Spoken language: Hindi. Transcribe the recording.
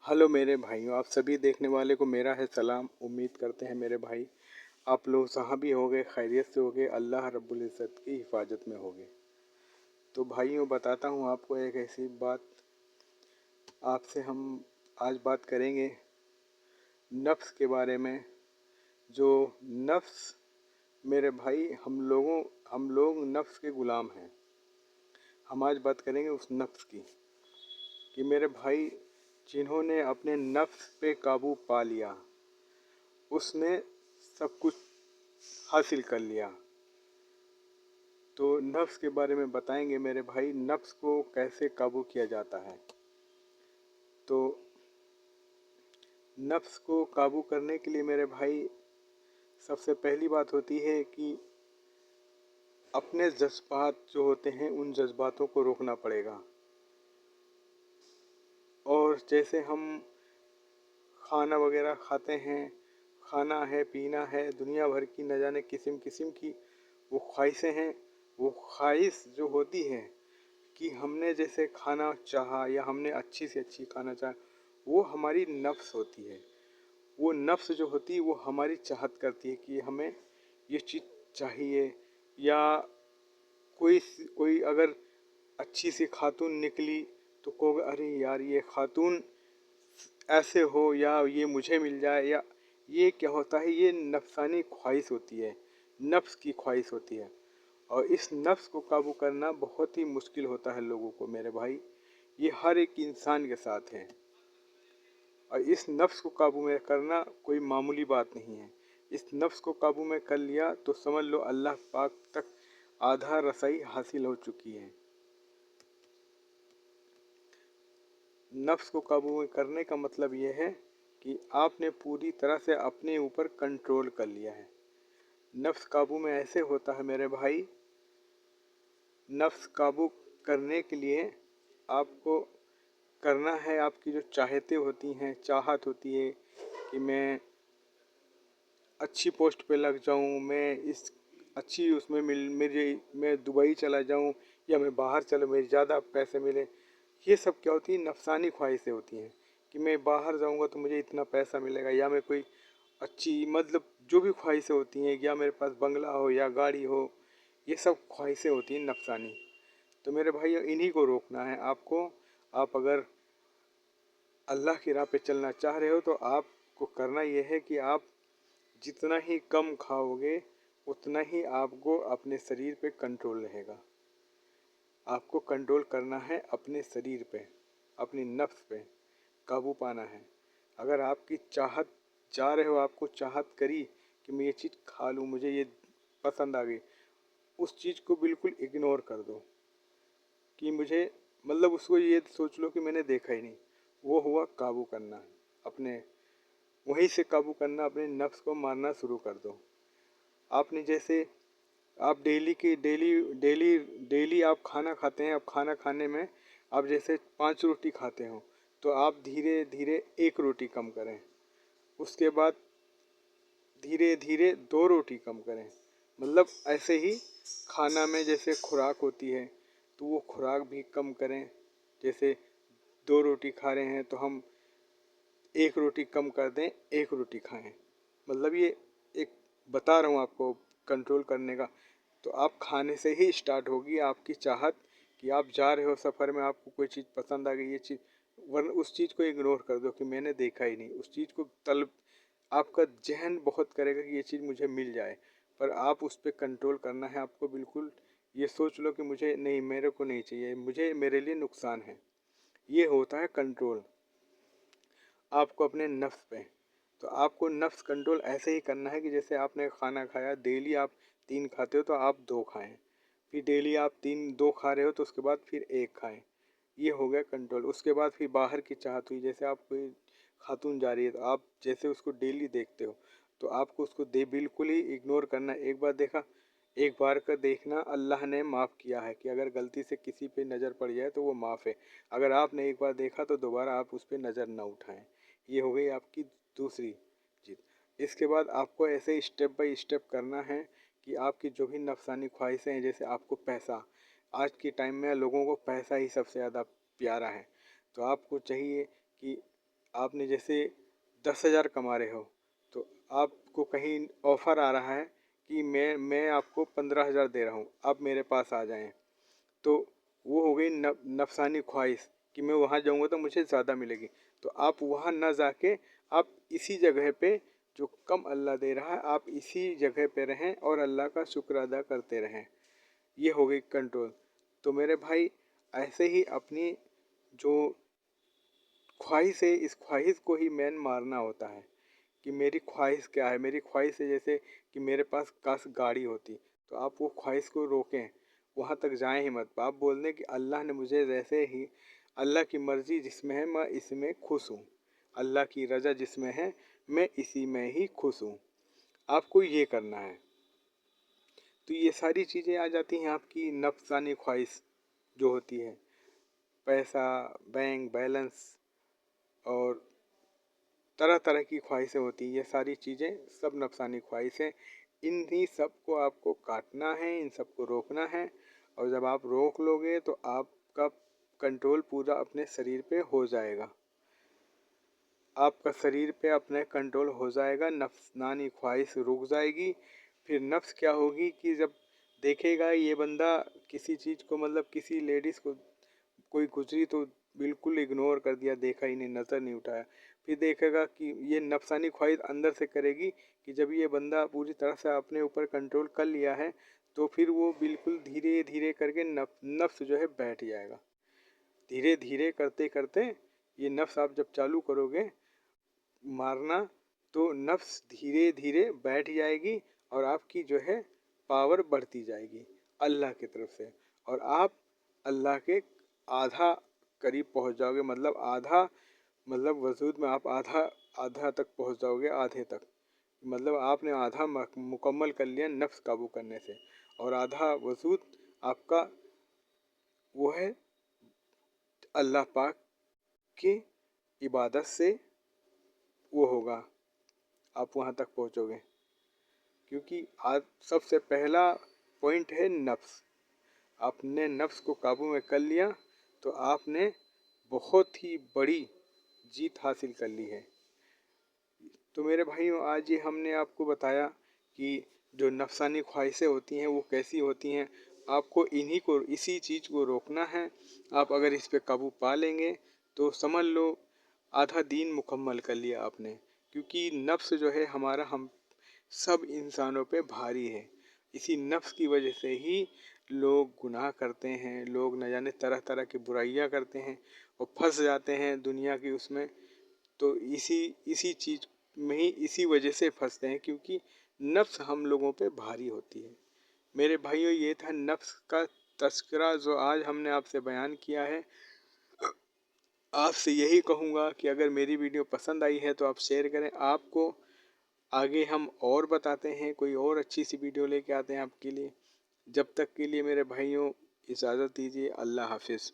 हेलो मेरे भाइयों, आप सभी देखने वाले को मेरा है सलाम। उम्मीद करते हैं मेरे भाई आप लोग जहाँ भी होंगे खैरियत से होंगे, अल्लाह रब्बुल इज़्ज़त की हिफाजत में होंगे। तो भाइयों, बताता हूँ आपको एक ऐसी बात। आपसे हम आज बात करेंगे नफ्स के बारे में। जो नफ्स, मेरे भाई, हम लोग नफ्स के ग़ुलाम हैं। हम आज बात करेंगे उस नफ्स की कि मेरे भाई, जिन्होंने अपने नफ्स पे काबू पा लिया उसने सब कुछ हासिल कर लिया। तो नफ्स के बारे में बताएंगे मेरे भाई, नफ्स को कैसे काबू किया जाता है। तो नफ्स को काबू करने के लिए मेरे भाई सबसे पहली बात होती है कि अपने जज्बात जो होते हैं उन जज्बातों को रोकना पड़ेगा। और जैसे हम खाना वगैरह खाते हैं, खाना है, पीना है, दुनिया भर की न जाने किस्म किस्म की वो ख्वाहिशें हैं। वो ख्वाहिश जो होती है कि हमने जैसे खाना चाहा या हमने अच्छी से अच्छी खाना चाहा, वो हमारी नफ्स होती है। वो नफ्स जो होती है वो हमारी चाहत करती है कि हमें ये चीज़ चाहिए। या कोई कोई अगर अच्छी सी खातून निकली तो कहोगे अरे यार ये खातून ऐसे हो, या ये मुझे मिल जाए। या ये क्या होता है, ये नफसानी ख्वाहिश होती है, नफ्स की ख्वाहिश होती है। और इस नफ्स को काबू करना बहुत ही मुश्किल होता है लोगों को मेरे भाई। ये हर एक इंसान के साथ है। और इस नफ्स को काबू में करना कोई मामूली बात नहीं है। इस नफ्स को काबू में कर लिया तो समझ लो अल्लाह पाक तक आधा रसाई हासिल हो चुकी है। नफ्स को काबू में करने का मतलब ये है कि आपने पूरी तरह से अपने ऊपर कंट्रोल कर लिया है। नफ्स काबू में ऐसे होता है मेरे भाई, नफ्स काबू करने के लिए आपको करना है, आपकी जो चाहतें होती हैं, चाहत होती है कि मैं अच्छी पोस्ट पे लग जाऊं, मैं इस अच्छी उसमें मैं दुबई चला जाऊं, या मैं बाहर चला, मेरे ज़्यादा पैसे मिले। ये सब क्या होती है, नफसानी ख्वाहिशें होती हैं कि मैं बाहर जाऊंगा तो मुझे इतना पैसा मिलेगा, या मैं कोई अच्छी, मतलब जो भी ख्वाहिशें होती हैं, या मेरे पास बंगला हो या गाड़ी हो, ये सब ख्वाहिशें होती हैं नफसानी। तो मेरे भाई इन्हीं को रोकना है आपको। आप अगर अल्लाह की राह पे चलना चाह रहे हो तो आपको करना ये है कि आप जितना ही कम खाओगे उतना ही आपको अपने शरीर पे कंट्रोल रहेगा। आपको कंट्रोल करना है अपने शरीर पे, अपनी नफ्स पे काबू पाना है। अगर आपकी चाहत जा रहे हो, आपको चाहत करी कि मैं ये चीज़ खा लूँ, मुझे ये पसंद आ गई, उस चीज़ को बिल्कुल इग्नोर कर दो कि मुझे, मतलब उसको ये सोच लो कि मैंने देखा ही नहीं। वो हुआ काबू करना अपने, वहीं से काबू करना, अपने नफ्स को मारना शुरू कर दो। आपने जैसे आप डेली की डेली डेली डेली आप खाना खाते हैं। अब खाना खाने में आप जैसे 5 रोटी खाते हो तो आप धीरे धीरे 1 रोटी कम करें। उसके बाद धीरे धीरे 2 रोटी कम करें। मतलब ऐसे ही खाना में जैसे खुराक होती है तो वो खुराक भी कम करें। जैसे 2 रोटी खा रहे हैं तो हम 1 रोटी कम कर दें, 1 रोटी खाएं। मतलब ये एक बता रहा हूँ आपको कंट्रोल करने का। तो आप खाने से ही स्टार्ट होगी आपकी चाहत कि आप जा रहे हो सफ़र में, आपको कोई चीज़ पसंद आ गई, ये चीज़, वरना उस चीज़ को इग्नोर कर दो कि मैंने देखा ही नहीं। उस चीज़ को तलब, आपका जहन बहुत करेगा कि ये चीज़ मुझे मिल जाए, पर आप उस पर कंट्रोल करना है आपको। बिल्कुल ये सोच लो कि मुझे नहीं, मेरे को नहीं चाहिए, मुझे, मेरे लिए नुकसान है। ये होता है कंट्रोल आपको अपने नफ्स पे। तो आपको नफ्स कंट्रोल ऐसे ही करना है कि जैसे आपने खाना खाया, डेली आप 3 खाते हो तो आप 2 खाएं। फिर डेली आप 2 खा रहे हो तो उसके बाद फिर 1 खाएं। ये हो गया कंट्रोल। उसके बाद फिर बाहर की चाहत हुई, जैसे आप कोई खातून जा रही है तो आप जैसे उसको डेली देखते हो तो आपको उसको दे बिल्कुल ही इग्नोर करना। एक बार देखा, एक बार का देखना अल्लाह ने माफ़ किया है कि अगर गलती से किसी पे नज़र पड़ जाए तो वो माफ़ है। अगर आपने एक बार देखा तो दोबारा आप उस पर नज़र ना उठाएं। ये हो गई आपकी दूसरी चीज़। इसके बाद आपको ऐसे स्टेप बाय स्टेप करना है कि आपकी जो भी नफसानी ख्वाहिशें हैं, जैसे आपको पैसा, आज के टाइम में लोगों को पैसा ही सबसे ज़्यादा प्यारा है। तो आपको चाहिए कि आपने जैसे 10,000 कमा रहे हो, तो आपको कहीं ऑफ़र आ रहा है कि मैं आपको 15,000 दे रहा हूँ, आप मेरे पास आ जाएं। तो वो हो गई नफसानी ख्वाहिश कि मैं वहाँ जाऊँगा तो मुझे ज़्यादा मिलेगी। तो आप वहाँ ना जाके आप इसी जगह पे जो कम अल्लाह दे रहा है, आप इसी जगह पे रहें और अल्लाह का शुक्र अदा करते रहें। ये हो गई कंट्रोल। तो मेरे भाई, ऐसे ही अपनी जो ख्वाहिश है, इस ख्वाहिश को ही मेन मारना होता है कि मेरी ख्वाहिश क्या है। मेरी ख्वाहिश है जैसे कि मेरे पास काश गाड़ी होती, तो आप वो ख्वाहिश को रोकें, वहाँ तक जाएं ही मत। आप बोल दें कि अल्लाह ने मुझे जैसे ही, अल्लाह की मर्ज़ी जिसमें है मैं इसमें खुश हूँ, अल्लाह की रज़ा जिसमें है मैं इसी में ही खुश हूँ। आपको ये करना है। तो ये सारी चीज़ें आ जाती हैं आपकी नफ़्सानी ख्वाहिश जो होती है, पैसा, बैंक बैलेंस और तरह तरह की ख्वाहिशें होती हैं। ये सारी चीज़ें सब नफसानी ख्वाहिशें। इन्हीं सब को आपको काटना है, इन सब को रोकना है। और जब आप रोक लोगे तो आपका कंट्रोल पूरा अपने शरीर पे हो जाएगा। आपका शरीर पे अपने कंट्रोल हो जाएगा, नफसानी ख्वाहिश रुक जाएगी। फिर नफ्स क्या होगी कि जब देखेगा ये बंदा किसी चीज़ को, मतलब किसी लेडीज़ को कोई गुजरी तो बिल्कुल इग्नोर कर दिया, देखा ही नहीं, नज़र नहीं उठाया। फिर देखेगा कि ये नफसानी ख्वाहिश अंदर से करेगी कि जब ये बंदा पूरी तरह से अपने ऊपर कंट्रोल कर लिया है, तो फिर वो बिल्कुल धीरे धीरे करके नफ्स जो है बैठ जाएगा। धीरे धीरे करते करते ये नफ्स आप जब चालू करोगे मारना, तो नफ्स धीरे धीरे बैठ जाएगी और आपकी जो है पावर बढ़ती जाएगी अल्लाह की तरफ से। और आप अल्लाह के आधा करीब पहुंच जाओगे, मतलब आधा, मतलब वजूद में आप आधा आधा तक पहुंच जाओगे, आधे तक। मतलब आपने आधा मुकम्मल कर लिया नफ्स काबू करने से, और आधा वजूद आपका वो है अल्लाह पाक की इबादत से वो होगा, आप वहाँ तक पहुँचोगे। क्योंकि आज सबसे पहला पॉइंट है नफ्स। आपने नफ्स को काबू में कर लिया तो आपने बहुत ही बड़ी जीत हासिल कर ली है। तो मेरे भाइयों, आज ये हमने आपको बताया कि जो नफसानी ख्वाहिशें होती हैं वो कैसी होती हैं। आपको इन्हीं को, इसी चीज़ को रोकना है। आप अगर इस पे काबू पा लेंगे तो समझ लो आधा दीन मुकम्मल कर लिया आपने। क्योंकि नफ्स जो है हमारा, हम सब इंसानों पे भारी है। इसी नफ्स की वजह से ही लोग गुनाह करते हैं, लोग न जाने तरह तरह की बुराइयां करते हैं और फंस जाते हैं दुनिया की उसमें। तो इसी इसी चीज़ में ही, इसी वजह से फंसते हैं क्योंकि नफ्स हम लोगों पे भारी होती है। मेरे भाइयों, ये था नफ्स का तस्करा जो आज हमने आपसे बयान किया है। आपसे यही कहूँगा कि अगर मेरी वीडियो पसंद आई है तो आप शेयर करें। आपको आगे हम और बताते हैं, कोई और अच्छी सी वीडियो लेके आते हैं आपके लिए। जब तक के लिए मेरे भाइयों इजाज़त दीजिए। अल्लाह हाफिज़।